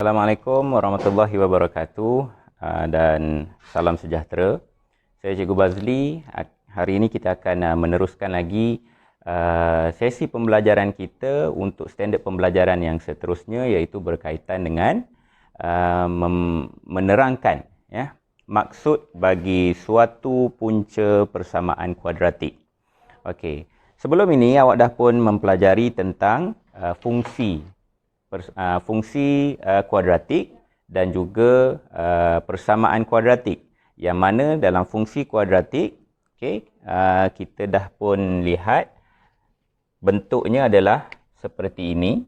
Assalamualaikum warahmatullahi wabarakatuh dan salam sejahtera. Saya Cikgu Bazli. Hari ini kita akan meneruskan lagi sesi pembelajaran kita untuk standard pembelajaran yang seterusnya, iaitu berkaitan dengan menerangkan maksud bagi suatu punca persamaan kuadratik. Okey. Sebelum ini awak dah pun mempelajari tentang fungsi kuadratik dan juga persamaan kuadratik, yang mana dalam fungsi kuadratik kita dah pun lihat bentuknya adalah seperti ini.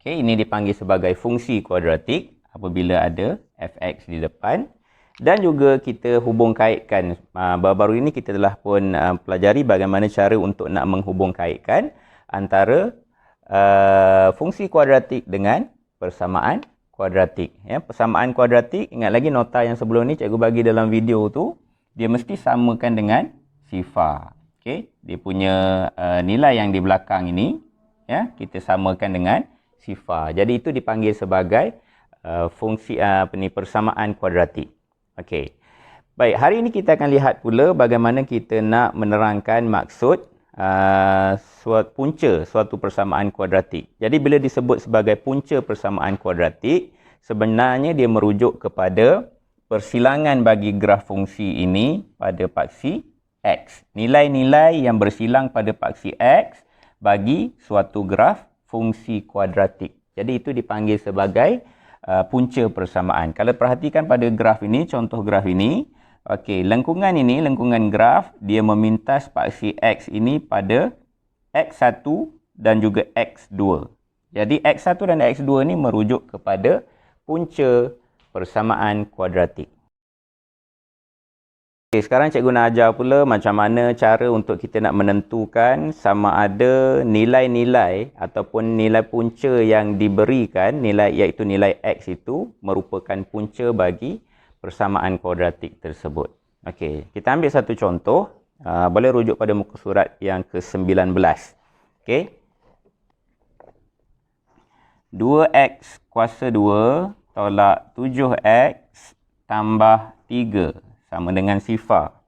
Ini dipanggil sebagai fungsi kuadratik apabila ada fx di depan. Dan juga kita hubung kaitkan, baru-baru ini kita telah pun pelajari bagaimana cara untuk nak menghubung kaitkan antara fungsi kuadratik dengan persamaan kuadratik. Persamaan kuadratik, ingat lagi nota yang sebelum ni cikgu bagi dalam video tu, dia mesti samakan dengan sifar. Dia punya nilai yang di belakang ini, kita samakan dengan sifar. Jadi itu dipanggil sebagai fungsi persamaan kuadratik. Baik, hari ini kita akan lihat pula bagaimana kita nak menerangkan maksud suatu persamaan kuadratik. Jadi bila disebut sebagai punca persamaan kuadratik, sebenarnya dia merujuk kepada persilangan bagi graf fungsi ini pada paksi X. Nilai-nilai yang bersilang pada paksi X bagi suatu graf fungsi kuadratik. Jadi itu dipanggil sebagai punca persamaan. Kalau perhatikan pada graf ini, contoh graf ini, lengkungan ini, lengkungan graf, dia memintas paksi X ini pada X1 dan juga X2. Jadi X1 dan X2 ini merujuk kepada punca persamaan kuadratik. Sekarang cikgu nak ajar pula macam mana cara untuk kita nak menentukan sama ada nilai-nilai ataupun nilai punca yang diberikan, iaitu nilai X itu merupakan punca bagi persamaan kuadratik tersebut. Kita ambil satu contoh, boleh rujuk pada muka surat yang ke-19. 2x kuasa 2 tolak 7x tambah 3 sama dengan sifar.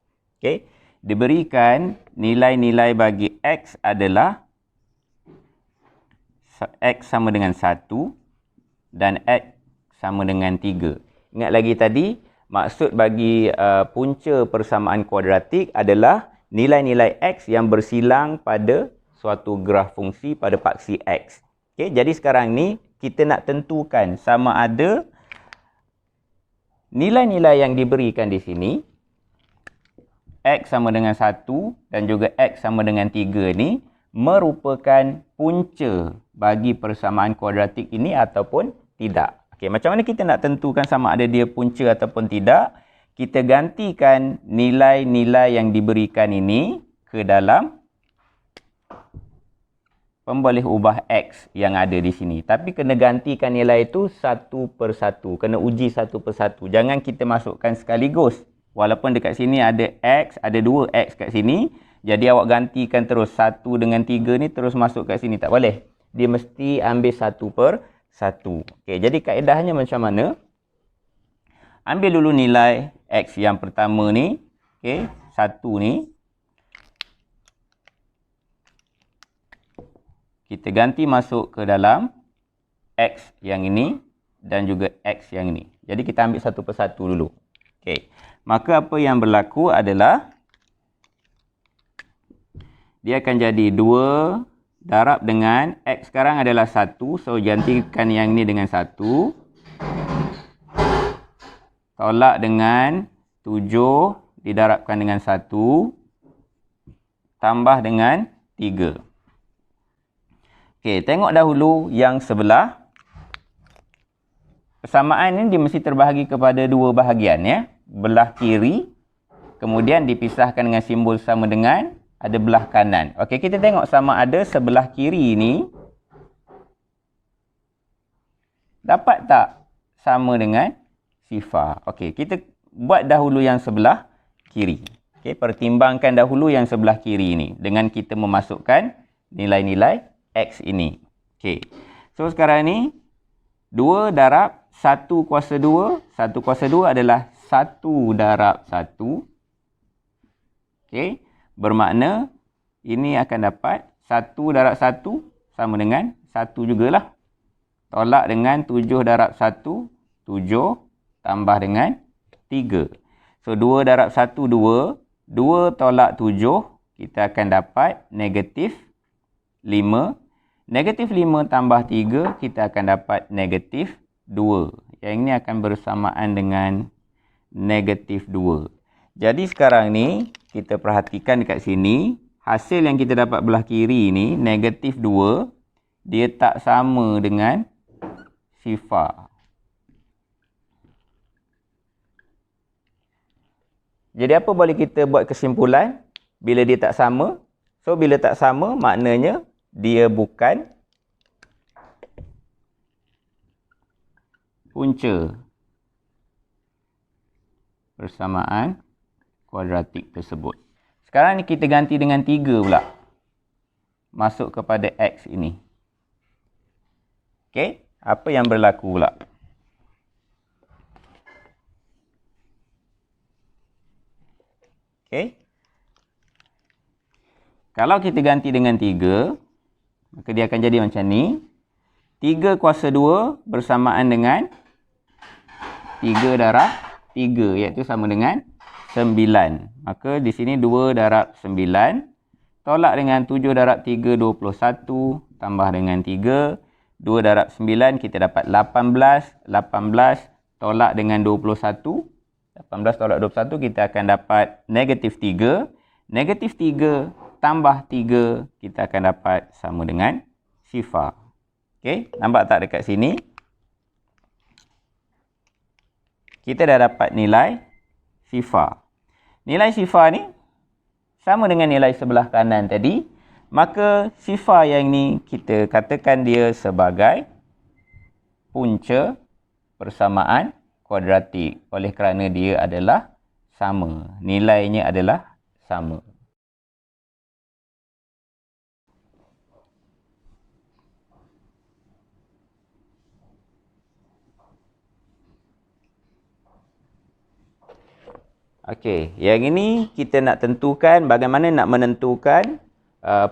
Diberikan nilai-nilai bagi X adalah X sama dengan 1 dan X sama dengan 3. Ingat lagi tadi, maksud bagi punca persamaan kuadratik adalah nilai-nilai X yang bersilang pada suatu graf fungsi pada paksi X. Jadi sekarang ni kita nak tentukan sama ada nilai-nilai yang diberikan di sini, X sama dengan 1 dan juga X sama dengan 3 ni, merupakan punca bagi persamaan kuadratik ini ataupun tidak. Macam mana kita nak tentukan sama ada dia punca ataupun tidak? Kita gantikan nilai-nilai yang diberikan ini ke dalam pemboleh ubah X yang ada di sini. Tapi kena gantikan nilai itu satu persatu. Kena uji satu persatu. Jangan kita masukkan sekaligus. Walaupun dekat sini ada X, ada 2X kat sini. Jadi awak gantikan terus 1 dengan 3 ni terus masuk kat sini. Tak boleh. Dia mesti ambil satu persatu. Jadi kaedahnya macam mana? Ambil dulu nilai X yang pertama ni. 1 ni. Kita ganti masuk ke dalam X yang ini dan juga X yang ini. Jadi kita ambil satu persatu dulu. Maka apa yang berlaku adalah dia akan jadi 2 darab dengan X sekarang adalah 1. So gantikan yang ini dengan 1. Tolak dengan 7 didarabkan dengan 1. Tambah dengan 3. Tengok dahulu yang sebelah. Persamaan ini dia mesti terbahagi kepada dua bahagian, belah kiri, kemudian dipisahkan dengan simbol sama dengan ada belah kanan. Kita tengok sama ada sebelah kiri ini dapat tak sama dengan sifar. Kita buat dahulu yang sebelah kiri. Okey, pertimbangkan dahulu yang sebelah kiri ini dengan kita memasukkan nilai-nilai X ini. Okey. So sekarang ni 2 darab 1 kuasa 2. 1 kuasa 2 adalah 1 darab 1. Okey. Bermakna ini akan dapat 1 darab 1 sama dengan 1 jugalah. Tolak dengan 7 darab 1, 7 tambah dengan 3. So 2 darab 1, 2. 2 tolak 7, kita akan dapat negatif 5. Negatif 5 tambah 3, kita akan dapat negatif 2. Yang ini akan bersamaan dengan negatif 2. Jadi sekarang ni, kita perhatikan dekat sini, hasil yang kita dapat belah kiri ni, negatif 2, dia tak sama dengan sifar. Jadi apa boleh kita buat kesimpulan bila dia tak sama? So bila tak sama maknanya dia bukan punca persamaan kuadratik tersebut. Sekarang ni kita ganti dengan 3 pula. Masuk kepada X ini. Okey, apa yang berlaku pula? Okey. Kalau kita ganti dengan 3, maka dia akan jadi macam ni. 3 kuasa 2 bersamaan dengan 3 darab 3, iaitu sama dengan 9. Maka di sini 2 darab 9. Tolak dengan 7 darab 3, 21. Tambah dengan 3. 2 darab 9, kita dapat 18. 18 tolak dengan 21. 18 tolak 21, kita akan dapat negatif 3. Negatif 3 tambah 3, kita akan dapat sama dengan sifar. Okey, nampak tak dekat sini? Kita dah dapat nilai sifar. Nilai sifar ni sama dengan nilai sebelah kanan tadi. Maka sifar yang ni kita katakan dia sebagai punca persamaan kuadratik oleh kerana dia adalah sama. Nilainya adalah sama. Okey, yang ini kita nak tentukan bagaimana nak menentukan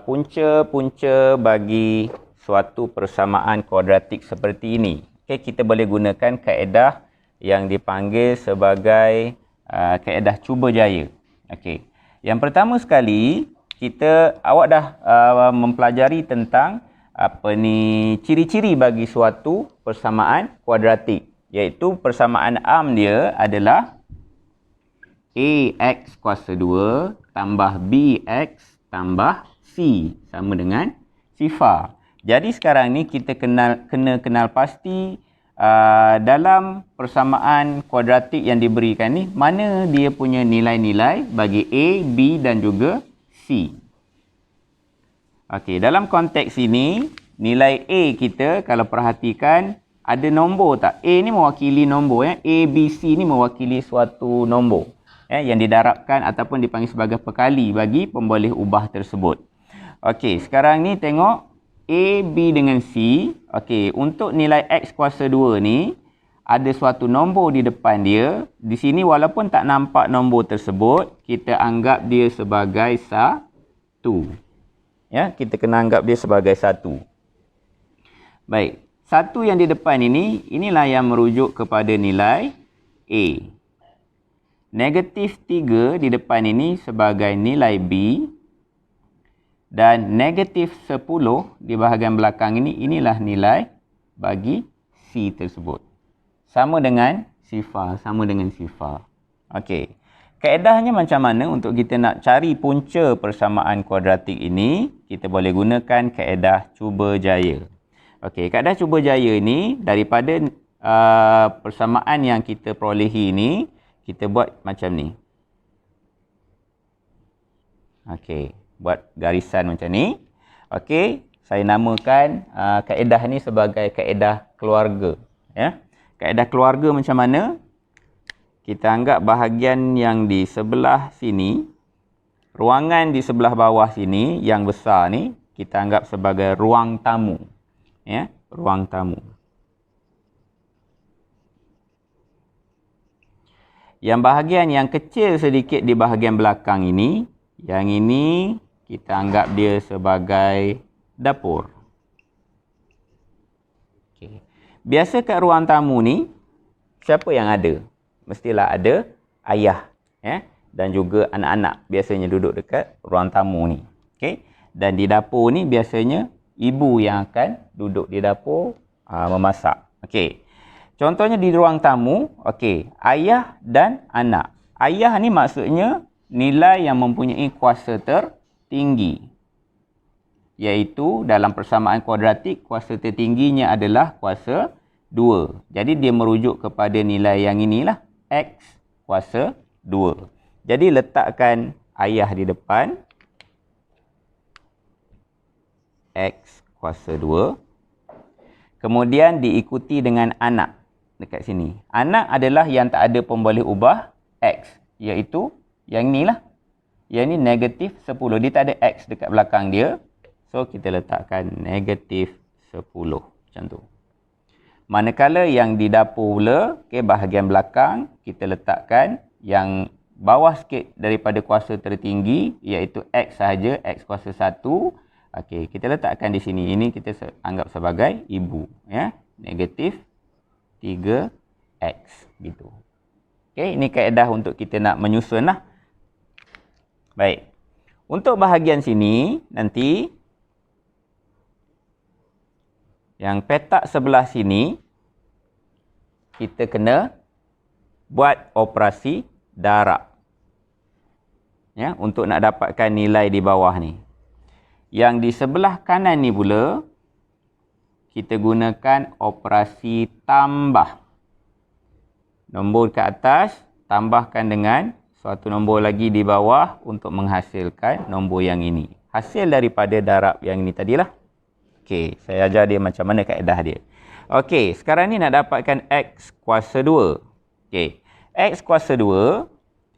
punca-punca bagi suatu persamaan kuadratik seperti ini. Okey, kita boleh gunakan kaedah yang dipanggil sebagai kaedah cuba jaya. Okey. Yang pertama sekali, awak dah mempelajari tentang ciri-ciri bagi suatu persamaan kuadratik, iaitu persamaan am dia adalah ax kuasa 2 tambah bx tambah c sama dengan sifar. Jadi sekarang ni kita kena kenal pasti dalam persamaan kuadratik yang diberikan ni, mana dia punya nilai-nilai bagi A, B dan juga C. Okey, dalam konteks ini, nilai A kita kalau perhatikan ada nombor tak? A ni mewakili nombor. A, B, C ni mewakili suatu nombor yang didarabkan ataupun dipanggil sebagai perkali bagi pemboleh ubah tersebut. Okey, sekarang ni tengok A, B dengan C. Okey, untuk nilai X kuasa 2 ni, ada suatu nombor di depan dia. Di sini walaupun tak nampak nombor tersebut, kita anggap dia sebagai 1. Ya, kita kena anggap dia sebagai 1. Baik, 1 yang di depan ini, inilah yang merujuk kepada nilai A. Negatif 3 di depan ini sebagai nilai B. Dan negatif 10 di bahagian belakang ini, inilah nilai bagi C tersebut. Sama dengan sifar. Okey. Kaedahnya macam mana untuk kita nak cari punca persamaan kuadratik ini? Kita boleh gunakan kaedah cuba jaya. Okey, kaedah cuba jaya ini daripada persamaan yang kita perolehi ini, kita buat macam ni. Okey. Buat garisan macam ni. Okey, saya namakan kaedah ni sebagai kaedah keluarga. Ya. Kaedah keluarga macam mana? Kita anggap bahagian yang di sebelah sini, Ruangan di sebelah bawah sini yang besar ni kita anggap sebagai ruang tamu. Ya, ruang tamu. Yang bahagian yang kecil sedikit di bahagian belakang ini, yang ini kita anggap dia sebagai dapur. Okay. Biasa kat ruang tamu ni, siapa yang ada? Mestilah ada ayah, ya, dan juga anak-anak biasanya duduk dekat ruang tamu ni. Okay. Dan di dapur ni biasanya ibu yang akan duduk di dapur memasak. Okay. Contohnya di ruang tamu, okay, ayah dan anak. Ayah ni maksudnya nilai yang mempunyai kuasa tertinggi. Iaitu dalam persamaan kuadratik, kuasa tertingginya adalah kuasa 2. Jadi dia merujuk kepada nilai yang inilah, X kuasa 2. Jadi letakkan ayah di depan, X kuasa 2. Kemudian diikuti dengan anak dekat sini. Anak adalah yang tak ada pemboleh ubah X, iaitu yang inilah. Yang ini negatif 10. Dia tak ada X dekat belakang dia. So kita letakkan negatif 10. Macam tu. Manakala yang di dapur pula, okay, bahagian belakang, kita letakkan yang bawah sikit daripada kuasa tertinggi, iaitu X sahaja, X kuasa 1. Okey, kita letakkan di sini. Ini kita anggap sebagai ibu. Ya? Negatif 3X. Gitu. Okey, ini kaedah untuk kita nak menyusun lah. Baik. Untuk bahagian sini, nanti yang petak sebelah sini, kita kena buat operasi darab. Ya, untuk nak dapatkan nilai di bawah ni. Yang di sebelah kanan ni pula, kita gunakan operasi tambah. Nombor ke atas, tambahkan dengan suatu nombor lagi di bawah untuk menghasilkan nombor yang ini. Hasil daripada darab yang ini tadilah. Okey, saya ajar dia macam mana kaedah dia. Okey, sekarang ni nak dapatkan X kuasa 2. Okey, X kuasa 2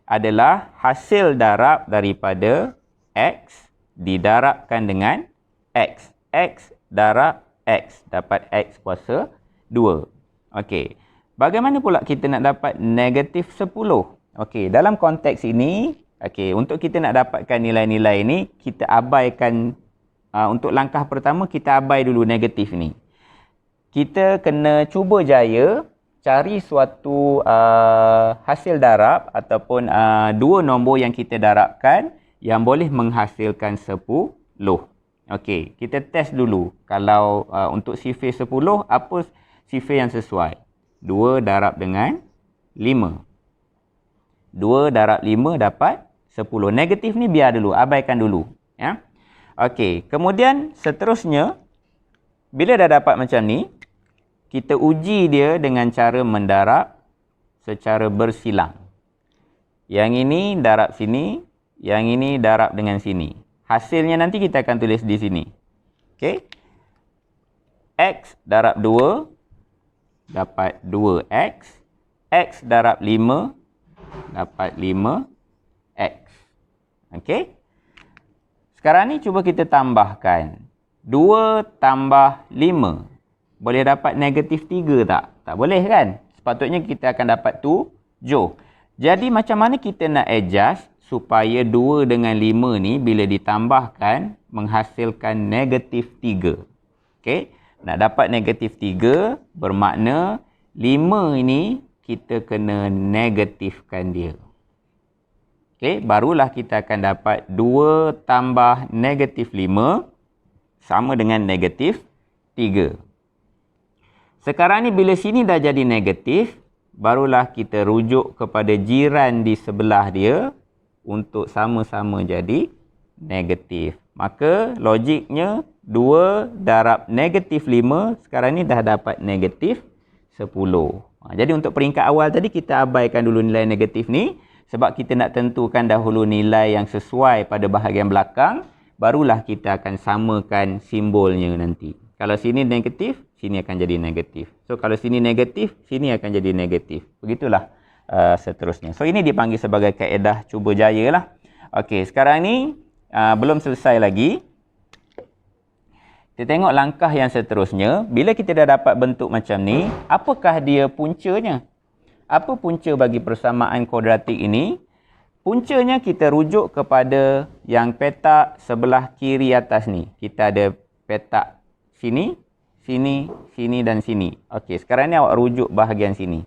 adalah hasil darab daripada X didarabkan dengan X. X darab X. Dapat X kuasa 2. Okey, bagaimana pula kita nak dapat negatif 10? Okey, dalam konteks ini, okey, untuk kita nak dapatkan nilai-nilai ini, kita abaikan. Untuk langkah pertama, kita abai dulu negatif ni. Kita kena cuba jaya cari suatu hasil darab ataupun dua nombor yang kita darabkan yang boleh menghasilkan 10. Okey, kita test dulu. Kalau untuk sifir 10, apa sifir yang sesuai? 2 darab dengan 5. 2 darab 5 dapat 10. Negatif ni biar dulu, abaikan dulu. Ya. Okey, kemudian seterusnya, bila dah dapat macam ni, kita uji dia dengan cara mendarab secara bersilang. Yang ini darab sini, yang ini darab dengan sini. Hasilnya nanti kita akan tulis di sini. Okey. X darab 2 dapat 2X. X darab 5 dapat 5X. Okey. Sekarang ni cuba kita tambahkan. 2 tambah 5. Boleh dapat negatif 3 tak? Tak boleh kan? Sepatutnya kita akan dapat 7. Jadi macam mana kita nak adjust supaya 2 dengan 5 ni bila ditambahkan menghasilkan negatif 3. Okey. Nak dapat negatif 3 bermakna 5 ini kita kena negatifkan dia. Okey, barulah kita akan dapat 2 tambah negatif 5 sama dengan negatif 3. Sekarang ni bila sini dah jadi negatif, barulah kita rujuk kepada jiran di sebelah dia untuk sama-sama jadi negatif. Maka logiknya 2 darab negatif 5, sekarang ni dah dapat negatif 10. Jadi untuk peringkat awal tadi kita abaikan dulu nilai negatif ni. Sebab kita nak tentukan dahulu nilai yang sesuai pada bahagian belakang, barulah kita akan samakan simbolnya nanti. Kalau sini negatif, sini akan jadi negatif. So kalau sini negatif, sini akan jadi negatif. Begitulah seterusnya. So ini dipanggil sebagai kaedah cuba jaya lah. Okey, sekarang ni belum selesai lagi. Kita tengok langkah yang seterusnya. Bila kita dah dapat bentuk macam ni, apakah dia puncanya? Apa punca bagi persamaan kuadratik ini? Puncanya kita rujuk kepada yang petak sebelah kiri atas ni. Kita ada petak sini, sini, sini dan sini. Okey, sekarang ni awak rujuk bahagian sini.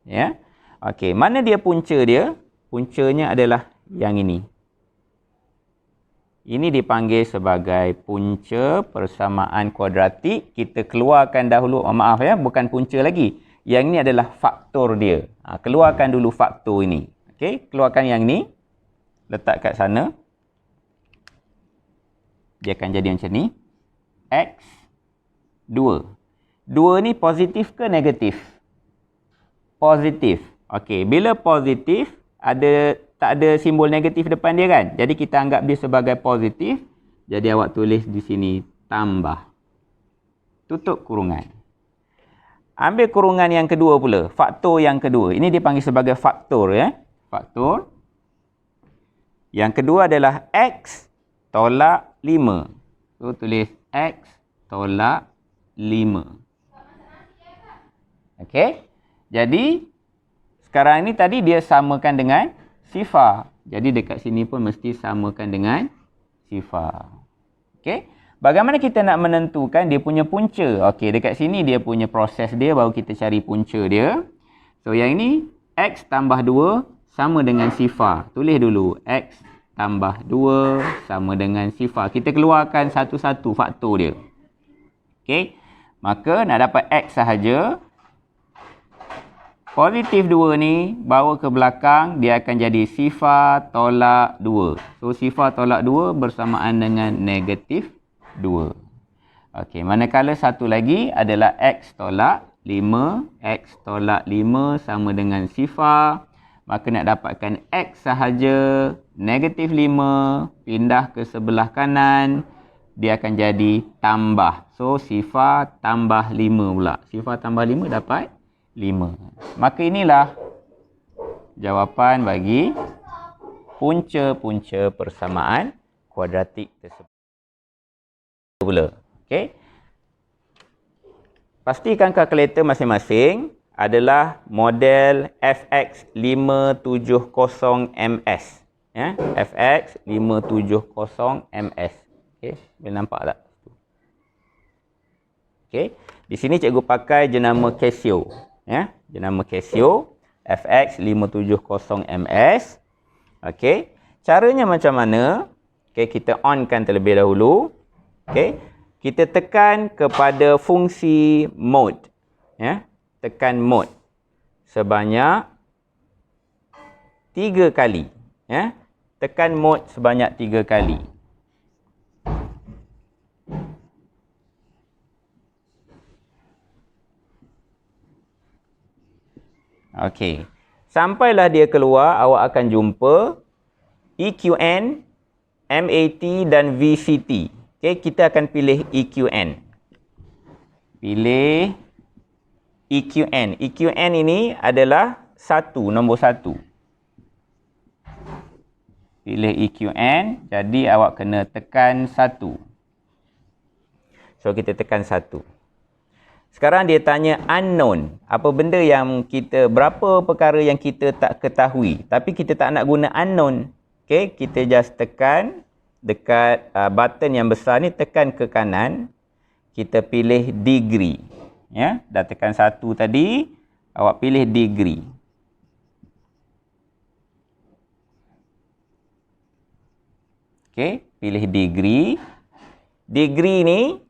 Ya. Okey, mana dia punca dia? Puncanya adalah yang ini. Ini dipanggil sebagai punca persamaan kuadratik. Kita keluarkan dahulu, maaf ya, bukan punca lagi. Yang ini adalah faktor dia. Keluarkan dulu faktor ini. Okey, keluarkan yang ni. Letak kat sana. Dia akan jadi macam ni. X 2. 2 ni positif ke negatif? Positif. Okey, bila positif, tak ada simbol negatif depan dia kan? Jadi kita anggap dia sebagai positif. Jadi awak tulis di sini tambah. Tutup kurungan. Ambil kurungan yang kedua pula. Faktor yang kedua. Ini dipanggil sebagai faktor ya. Faktor. Yang kedua adalah X tolak 5. So tulis X tolak 5. Okey. Jadi sekarang ni tadi dia samakan dengan sifar. Jadi dekat sini pun mesti samakan dengan sifar. Okey. Bagaimana kita nak menentukan dia punya punca? Okey, dekat sini dia punya proses dia, baru kita cari punca dia. So yang ini X tambah 2 sama dengan sifar. Tulis dulu X tambah 2 sama dengan sifar. Kita keluarkan satu-satu faktor dia. Okey. Maka nak dapat X sahaja. Positif 2 ni bawa ke belakang, dia akan jadi sifar tolak 2. So sifar tolak 2 bersamaan dengan negatif 2. Okey, manakala satu lagi adalah X tolak 5. X tolak 5 sama dengan sifar. Maka nak dapatkan X sahaja, negatif 5, pindah ke sebelah kanan, dia akan jadi tambah. So sifar tambah 5 pula. Sifar tambah 5 dapat 5. Maka inilah jawapan bagi punca-punca persamaan kuadratik tersebut. Pula. Okey. Pastikan kalkulator masing-masing adalah model FX570MS. Ya, FX570MS. Okey, boleh nampak tak? Okey. Di sini cikgu pakai jenama Casio. Ya, jenama Casio FX570MS. Okey. Caranya macam mana? Okey, kita onkan terlebih dahulu. Okey. Kita tekan kepada fungsi mode. Ya, tekan mode sebanyak 3 kali. Ya, tekan mode sebanyak 3 kali. Okey. Sampailah dia keluar, awak akan jumpa EQN, MAT dan VCT. Okey, kita akan pilih EQN. Pilih EQN. EQN ini adalah nombor 1. Pilih EQN, jadi awak kena tekan 1. So kita tekan 1. Sekarang dia tanya unknown. Apa benda yang berapa perkara yang kita tak ketahui. Tapi kita tak nak guna unknown. Okay, kita just tekan dekat button yang besar ni, tekan ke kanan. Kita pilih degree. Ya, dah tekan 1 tadi, awak pilih degree. Okay, pilih degree. Degree ni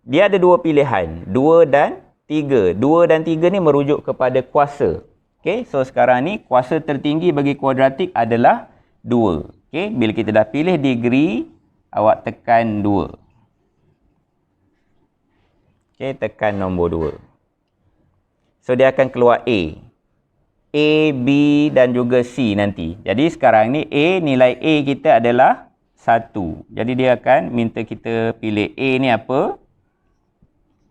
dia ada 2 pilihan, 2 dan 3. 2 dan 3 ni merujuk kepada kuasa. Okey, so sekarang ni kuasa tertinggi bagi kuadratik adalah 2. Okey, bila kita dah pilih degree, awak tekan 2. Okey, tekan nombor 2. So dia akan keluar A. A, B dan juga C nanti. Jadi sekarang ni A, nilai A kita adalah 1. Jadi dia akan minta kita pilih A ni apa?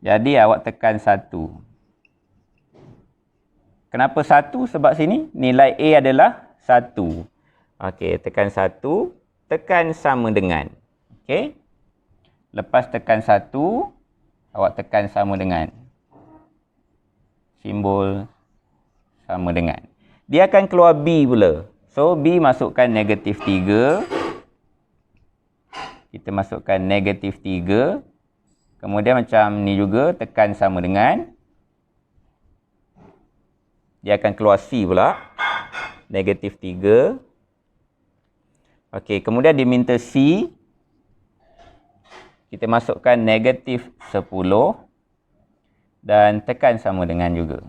Jadi awak tekan 1. Kenapa 1? Sebab sini nilai A adalah 1. Okey, tekan 1, tekan sama dengan. Okey. Lepas tekan 1, awak tekan sama dengan. Simbol sama dengan. Dia akan keluar B pula. So, B masukkan negatif 3. Kita masukkan negatif 3. Kemudian macam ni juga, tekan sama dengan. Dia akan keluar C pula. Negatif 3. Okey, kemudian diminta C. Kita masukkan negatif 10. Dan tekan sama dengan juga.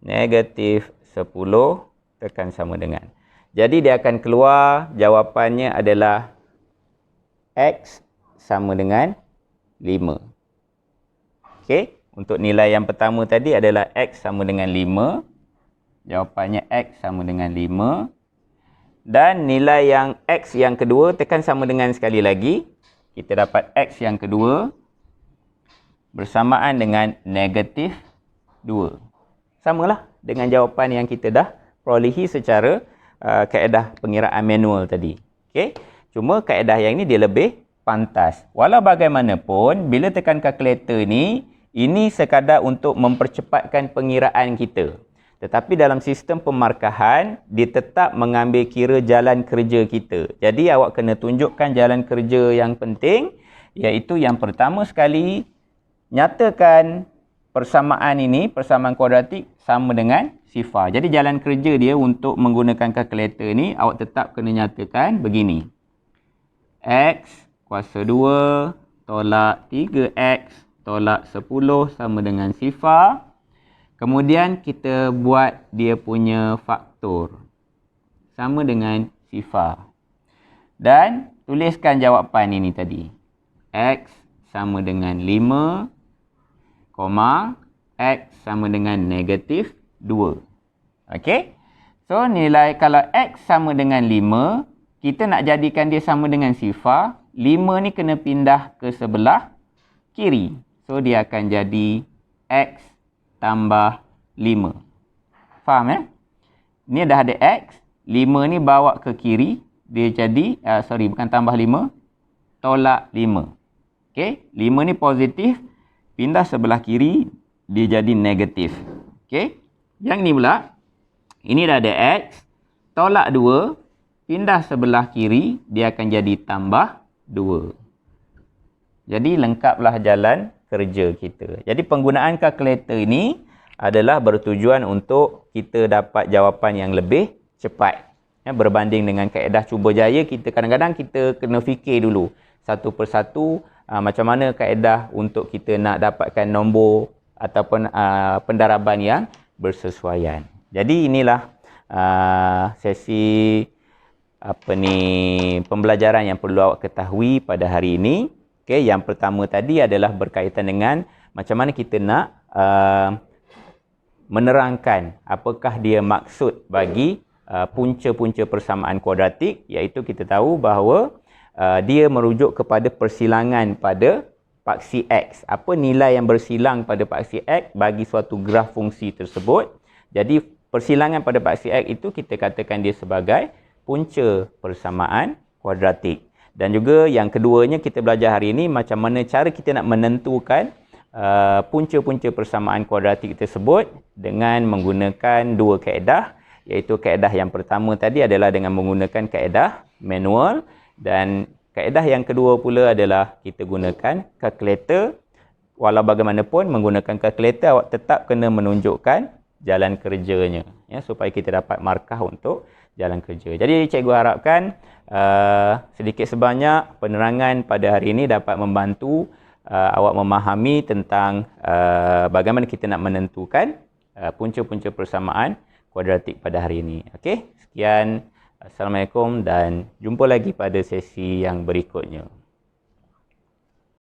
Negatif 10, tekan sama dengan. Jadi dia akan keluar, jawapannya adalah X sama dengan 5. Okey, untuk nilai yang pertama tadi adalah X sama dengan 5. Jawapannya X sama dengan 5. Dan nilai yang X yang kedua, tekan sama dengan sekali lagi. Kita dapat X yang kedua bersamaan dengan negatif 2. Samalah dengan jawapan yang kita dah perolehi secara kaedah pengiraan manual tadi. Okey. Cuma kaedah yang ini dia lebih pantas. Walau bagaimanapun, bila tekan kalkulator ni, ini sekadar untuk mempercepatkan pengiraan kita. Tetapi dalam sistem pemarkahan, dia tetap mengambil kira jalan kerja kita. Jadi awak kena tunjukkan jalan kerja yang penting, iaitu yang pertama sekali, nyatakan persamaan ini, persamaan kuadratik sama dengan sifar. Jadi jalan kerja dia untuk menggunakan kalkulator ni, awak tetap kena nyatakan begini. X kuasa 2 tolak 3X tolak 10 sama dengan sifar. Kemudian kita buat dia punya faktor. Sama dengan sifar. Dan tuliskan jawapan ini tadi. X sama dengan 5, X sama dengan negatif 2. Okey? So, nilai kalau X sama dengan 5, kita nak jadikan dia sama dengan sifar. 5 ni kena pindah ke sebelah kiri. So, dia akan jadi X tambah 5. Faham ya? Ni dah ada X. 5 ni bawa ke kiri. Dia jadi, bukan tambah 5. Tolak 5. Okey? 5 ni positif. Pindah sebelah kiri, dia jadi negatif. Okey? Yang ni pula, ini dah ada X, tolak 2, pindah sebelah kiri, dia akan jadi tambah 2. Jadi, lengkaplah jalan kerja kita. Jadi, penggunaan kalkulator ini adalah bertujuan untuk kita dapat jawapan yang lebih cepat. Ya, berbanding dengan kaedah cuba jaya, kita kadang-kadang kita kena fikir dulu. Satu persatu, macam mana kaedah untuk kita nak dapatkan nombor ataupun pendaraban yang bersesuaian. Jadi inilah sesi pembelajaran yang perlu awak ketahui pada hari ini. Okey, yang pertama tadi adalah berkaitan dengan macam mana kita nak menerangkan apakah dia maksud bagi punca-punca persamaan kuadratik, iaitu kita tahu bahawa dia merujuk kepada persilangan pada paksi X. Apa nilai yang bersilang pada paksi X bagi suatu graf fungsi tersebut. Jadi persilangan pada paksi X itu kita katakan dia sebagai punca persamaan kuadratik. Dan juga yang keduanya kita belajar hari ini macam mana cara kita nak menentukan punca-punca persamaan kuadratik tersebut dengan menggunakan dua kaedah. Iaitu kaedah yang pertama tadi adalah dengan menggunakan kaedah manual. Dan kaedah yang kedua pula adalah kita gunakan kalkulator. Walau bagaimanapun menggunakan kalkulator, awak tetap kena menunjukkan jalan kerjanya. Ya, supaya kita dapat markah untuk jalan kerja. Jadi cikgu harapkan sedikit sebanyak penerangan pada hari ini dapat membantu awak memahami tentang bagaimana kita nak menentukan punca-punca persamaan kuadratik pada hari ini. Okey, sekian. Assalamualaikum dan jumpa lagi pada sesi yang berikutnya.